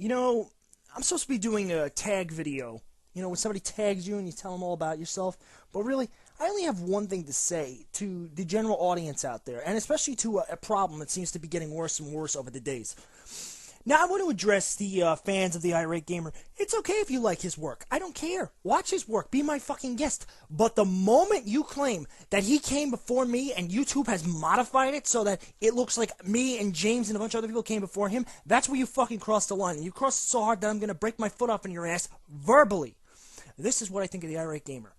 You know, I'm supposed to be doing a tag video. You know, when somebody tags you and you tell them all about yourself. But really, I only have one thing to say to the general audience out there, and especially to a problem that seems to be getting worse and worse over the days. Now, I want to address the fans of the Irate Gamer. It's okay if you like his work. I don't care. Watch his work. Be my fucking guest. But the moment you claim that he came before me and YouTube has modified it so that it looks like me and James and a bunch of other people came before him, that's where you fucking crossed the line. And you crossed it so hard that I'm going to break my foot off in your ass verbally. This is what I think of the Irate Gamer.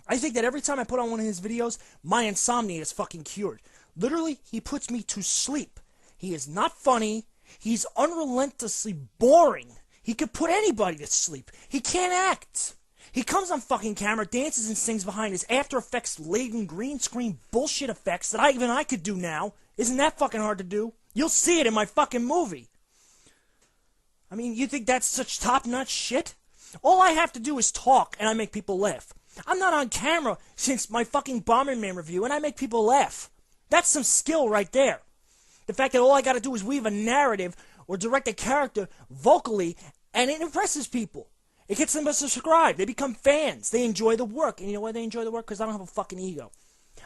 I think that every time I put on one of his videos, my insomnia is fucking cured. Literally, he puts me to sleep. He is not funny. He's unrelentlessly boring. He could put anybody to sleep. He can't act. He comes on fucking camera, dances and sings behind his After Effects-laden green screen bullshit effects that even I could do now. Isn't that fucking hard to do? You'll see it in my fucking movie. I mean, you think that's such top-notch shit? All I have to do is talk, and I make people laugh. I'm not on camera since my fucking Bomberman review, and I make people laugh. That's some skill right there. The fact that all I gotta do is weave a narrative or direct a character vocally, and it impresses people. It gets them to subscribe. They become fans. They enjoy the work. And you know why they enjoy the work? Because I don't have a fucking ego.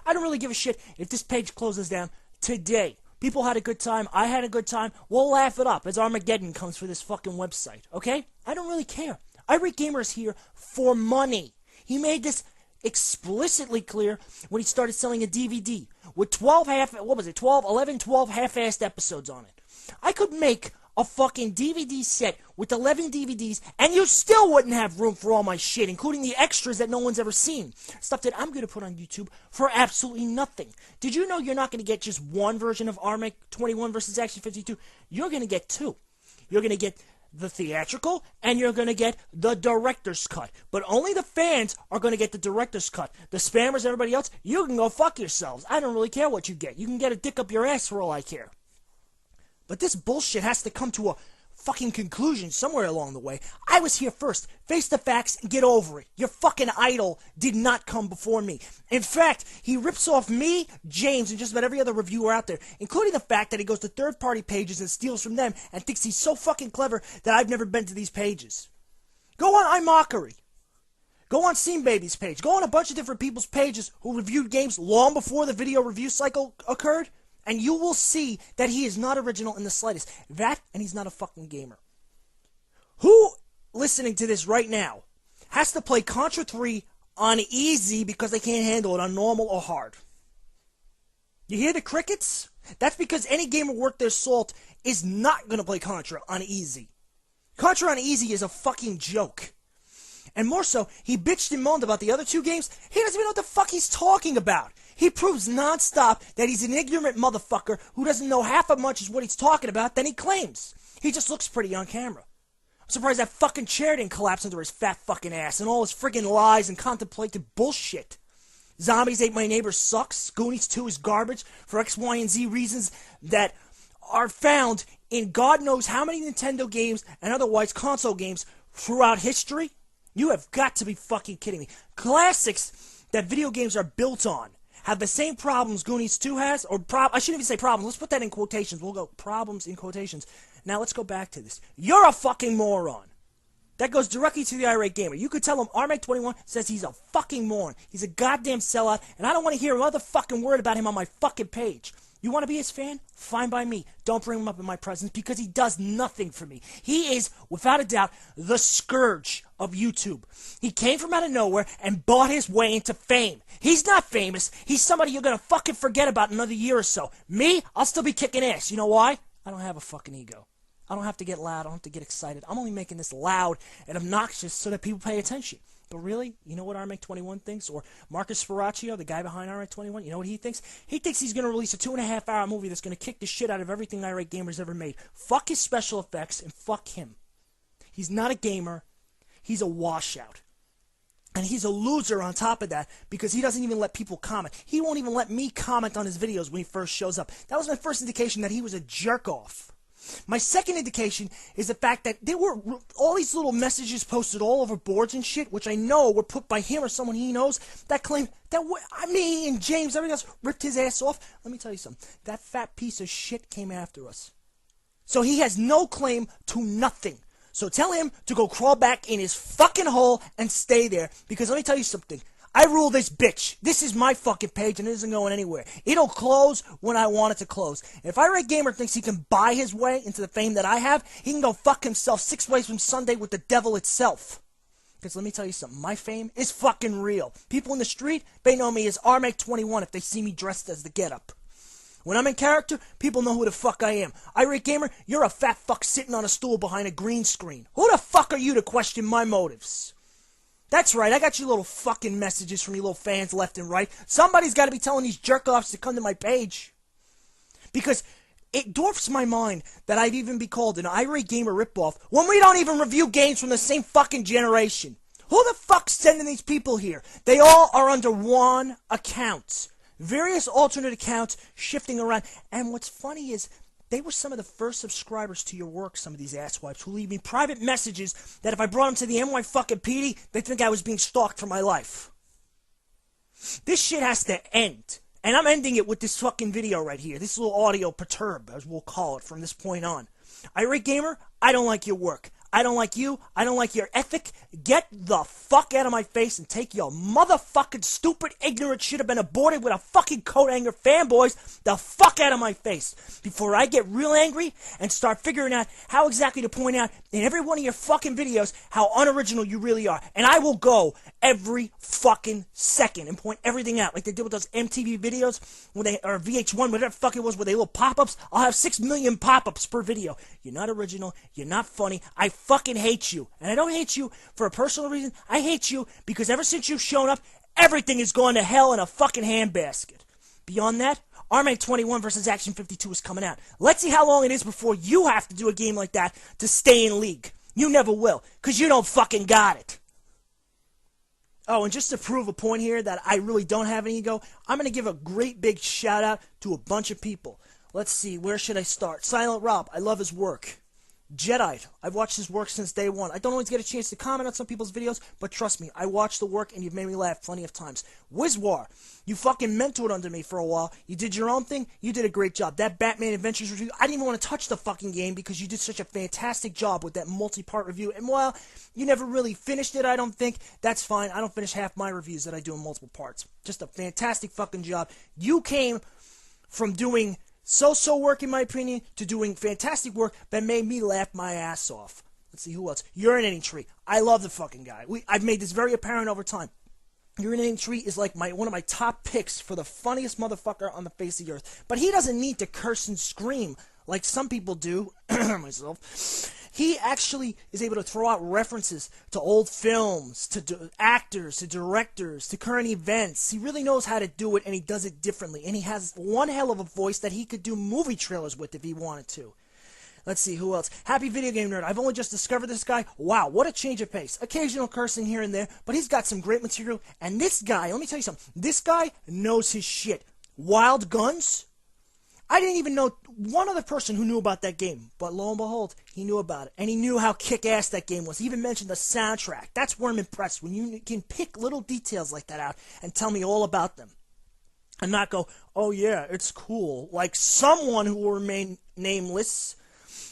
I don't really give a shit if this page closes down today. People had a good time. I had a good time. We'll laugh it up as Armageddon comes for this fucking website. Okay? I don't really care. Irate Gamer is here for money. He made this explicitly clear when he started selling a DVD with 12 half-assed episodes on it. I could make a fucking DVD set with 11 DVDs and you still wouldn't have room for all my shit, including the extras that no one's ever seen. Stuff that I'm going to put on YouTube for absolutely nothing. Did you know you're not going to get just one version of Armake21 versus Action 52? You're going to get two. You're going to get the theatrical, and you're going to get the director's cut. But only the fans are going to get the director's cut. The spammers, everybody else, you can go fuck yourselves. I don't really care what you get. You can get a dick up your ass for all I care. But this bullshit has to come to a fucking conclusion somewhere along the way. I was here first. Face the facts and get over it. Your fucking idol did not come before me. In fact, he rips off me, James, and just about every other reviewer out there, including the fact that he goes to third-party pages and steals from them and thinks he's so fucking clever that I've never been to these pages. Go on iMockery. Go on Scene Baby's page. Go on a bunch of different people's pages who reviewed games long before the video review cycle occurred. And you will see that he is not original in the slightest. That, and he's not a fucking gamer. Who, listening to this right now, has to play Contra 3 on easy because they can't handle it on normal or hard? You hear the crickets? That's because any gamer worth their salt is not going to play Contra on easy. Contra on easy is a fucking joke. And more so, he bitched and moaned about the other two games. He doesn't even know what the fuck he's talking about. He proves non-stop that he's an ignorant motherfucker who doesn't know half as much as what he's talking about than he claims. He just looks pretty on camera. I'm surprised that fucking chair didn't collapse under his fat fucking ass and all his friggin' lies and contemplated bullshit. Zombies Ate My Neighbor sucks. Goonies 2 is garbage for X, Y, and Z reasons that are found in God knows how many Nintendo games and otherwise console games throughout history. You have got to be fucking kidding me. Classics that video games are built on have the same problems Goonies 2 has, or I shouldn't even say problems, let's put that in quotations. We'll go problems in quotations. Now let's go back to this. You're a fucking moron. That goes directly to the Irate Gamer. You could tell him Armake21 says he's a fucking moron. He's a goddamn sellout, and I don't want to hear another fucking word about him on my fucking page. You want to be his fan? Fine by me. Don't bring him up in my presence because he does nothing for me. He is, without a doubt, the scourge of YouTube. He came from out of nowhere and bought his way into fame. He's not famous. He's somebody you're going to fucking forget about in another year or so. Me? I'll still be kicking ass. You know why? I don't have a fucking ego. I don't have to get loud. I don't have to get excited. I'm only making this loud and obnoxious so that people pay attention. But really, you know what Armake21 thinks? Or Marcus Sparacchio, the guy behind Armake21, you know what he thinks? He thinks he's going to release a 2.5-hour movie that's going to kick the shit out of everything Irate Gamer's ever made. Fuck his special effects and fuck him. He's not a gamer. He's a washout. And he's a loser on top of that because he doesn't even let people comment. He won't even let me comment on his videos when he first shows up. That was my first indication that he was a jerk-off. My second indication is the fact that there were all these little messages posted all over boards and shit, which I know were put by him or someone he knows, that claim that me and James, everything else, ripped his ass off. Let me tell you something. That fat piece of shit came after us. So he has no claim to nothing. So tell him to go crawl back in his fucking hole and stay there, because let me tell you something. I rule this bitch. This is my fucking page and it isn't going anywhere. It'll close when I want it to close. If Irate Gamer thinks he can buy his way into the fame that I have, he can go fuck himself 6 ways from Sunday with the devil itself. Because let me tell you something, my fame is fucking real. People in the street, they know me as Armake21 if they see me dressed as the getup. When I'm in character, people know who the fuck I am. Irate Gamer, you're a fat fuck sitting on a stool behind a green screen. Who the fuck are you to question my motives? That's right, I got you little fucking messages from you little fans left and right. Somebody's got to be telling these jerk-offs to come to my page. Because it dwarfs my mind that I'd even be called an Irate Gamer ripoff when we don't even review games from the same fucking generation. Who the fuck's sending these people here? They all are under one account. Various alternate accounts shifting around. And what's funny is, they were some of the first subscribers to your work, some of these asswipes, who leave me private messages that if I brought them to the NY fucking PD, they'd think I was being stalked for my life. This shit has to end. And I'm ending it with this fucking video right here. This little audio perturb, as we'll call it from this point on. Irate Gamer, I don't like your work. I don't like you. I don't like your ethic. Get the fuck out of my face and take your motherfucking stupid, ignorant shit have been aborted with a fucking coat hanger fanboys the fuck out of my face before I get real angry and start figuring out how exactly to point out in every one of your fucking videos how unoriginal you really are. And I will go every fucking second and point everything out like they did with those MTV videos when they, or VH1, whatever the fuck it was, where they little pop-ups. I'll have 6 million pop-ups per video. You're not original. You're not funny. I fucking hate you. And I don't hate you for a personal reason. I hate you because ever since you've shown up, everything is going to hell in a fucking handbasket. Beyond that, Armake21 versus Action 52 is coming out. Let's see how long it is before you have to do a game like that to stay in league. You never will, because you don't fucking got it. Oh, and just to prove a point here that I really don't have an ego, I'm going to give a great big shout out to a bunch of people. Let's see, where should I start? Silent Rob, I love his work. Jedi, I've watched his work since day one. I don't always get a chance to comment on some people's videos, but trust me, I watch the work and you've made me laugh plenty of times. Wizwar, you fucking mentored under me for a while. You did your own thing. You did a great job. That Batman Adventures review, I didn't even want to touch the fucking game because you did such a fantastic job with that multi-part review. And while you never really finished it, I don't think, that's fine. I don't finish half my reviews that I do in multiple parts. Just a fantastic fucking job. You came from doing so-so work, in my opinion, to doing fantastic work that made me laugh my ass off. Let's see, who else? Urinating Tree. I love the fucking guy. I've made this very apparent over time. Urinating Tree is like one of my top picks for the funniest motherfucker on the face of the earth. But he doesn't need to curse and scream like some people do, myself. He actually is able to throw out references to old films, to actors, to directors, to current events. He really knows how to do it, and he does it differently. And he has one hell of a voice that he could do movie trailers with if he wanted to. Let's see, who else? Happy Video Game Nerd. I've only just discovered this guy. Wow, what a change of pace. Occasional cursing here and there, but he's got some great material. And this guy, let me tell you something. This guy knows his shit. Wild Guns? I didn't even know one other person who knew about that game, but lo and behold, he knew about it. And he knew how kick-ass that game was. He even mentioned the soundtrack. That's where I'm impressed, when you can pick little details like that out and tell me all about them. And not go, oh yeah, it's cool, like someone who will remain nameless.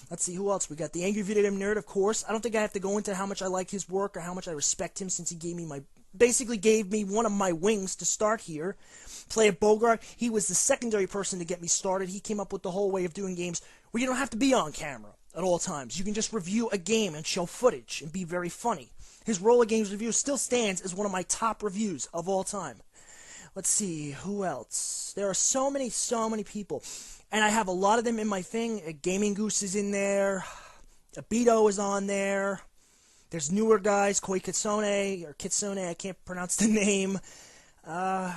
Let's see, who else? We got the Angry Video Game Nerd, of course. I don't think I have to go into how much I like his work or how much I respect him, since he basically gave me one of my wings to start here. Play a Bogart. He was the secondary person to get me started. He came up with the whole way of doing games where you don't have to be on camera at all times. You can just review a game and show footage and be very funny. His Roller Games review still stands as one of my top reviews of all time. Let's see, who else? There are so many people. And I have a lot of them in my thing. Gaming Goose is in there. Abito is on there. There's newer guys, Koi Kitsune, or Kitsune, I can't pronounce the name. God,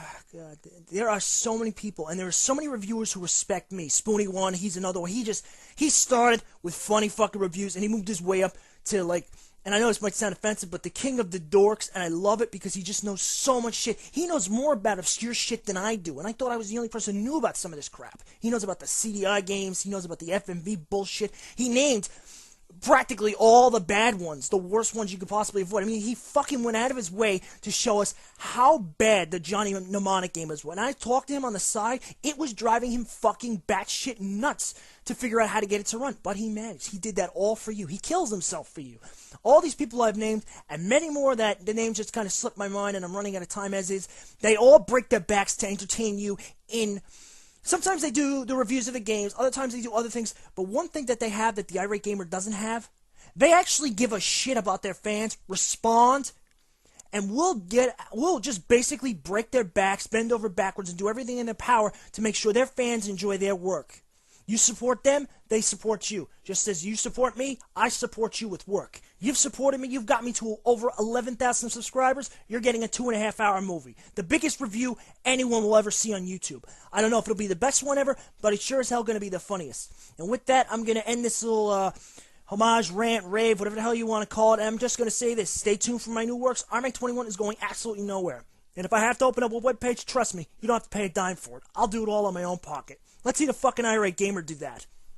there are so many people, and there are so many reviewers who respect me. Spoony1, he's another one. He started with funny fucking reviews, and he moved his way up to, like, and I know this might sound offensive, but the king of the dorks, and I love it because he just knows so much shit. He knows more about obscure shit than I do, and I thought I was the only person who knew about some of this crap. He knows about the CDI games, he knows about the FMV bullshit. He named practically all the bad ones, the worst ones you could possibly avoid. I mean, he fucking went out of his way to show us how bad the Johnny Mnemonic game is. When I talked to him on the side, it was driving him fucking batshit nuts to figure out how to get it to run. But he managed. He did that all for you. He kills himself for you. All these people I've named, and many more that the names just kind of slipped my mind and I'm running out of time as is, they all break their backs to entertain you in... Sometimes they do the reviews of the games, other times they do other things, but one thing that they have that the Irate Gamer doesn't have, they actually give a shit about their fans, respond, and we'll just basically break their backs, bend over backwards, and do everything in their power to make sure their fans enjoy their work. You support them, they support you. Just as you support me, I support you with work. You've supported me, you've got me to over 11,000 subscribers, you're getting a 2.5-hour movie. The biggest review anyone will ever see on YouTube. I don't know if it'll be the best one ever, but it's sure as hell going to be the funniest. And with that, I'm going to end this little homage, rant, rave, whatever the hell you want to call it. And I'm just going to say this. Stay tuned for my new works. Armake21 is going absolutely nowhere. And if I have to open up a webpage, trust me, you don't have to pay a dime for it. I'll do it all on my own pocket. Let's see the fucking Irate Gamer do that.